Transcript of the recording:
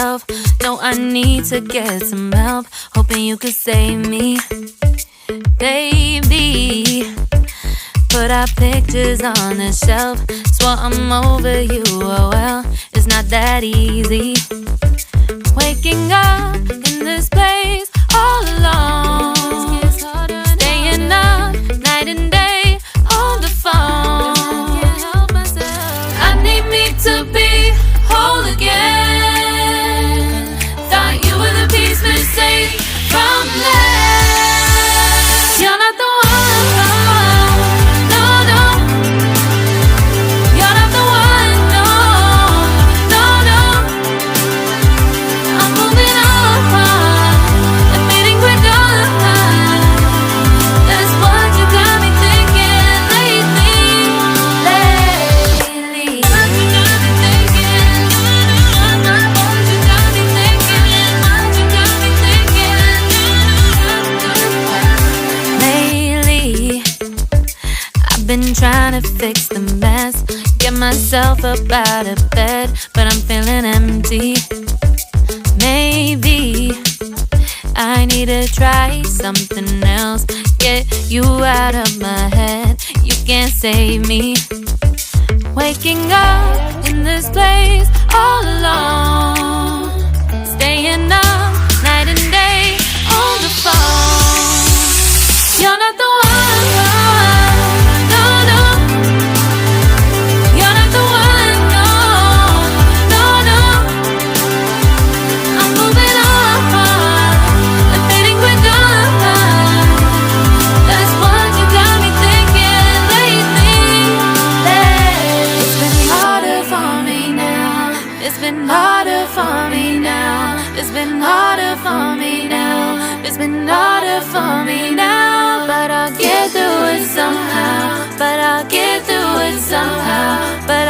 myself. No, I need to get some help. Hoping you could save me, baby. Put our pictures on the shelf. Swore I'm over you, oh well, it's not that easy. Waking up in this place all alone, staying up night and day on the phone. I need me to be whole again. Thought you were the piece missing from left. You're not the one. Been trying to fix the mess, get myself up out of bed, but I'm feeling empty. Maybe I need to try something else. Get you out of my head, you can't save me. Waking up in this place all alone, staying up night and day on the phone. You're not the one. It's been harder for me now. It's been harder for me now. It's been harder for me now. But I'll get through it somehow. But I'll get through it somehow. But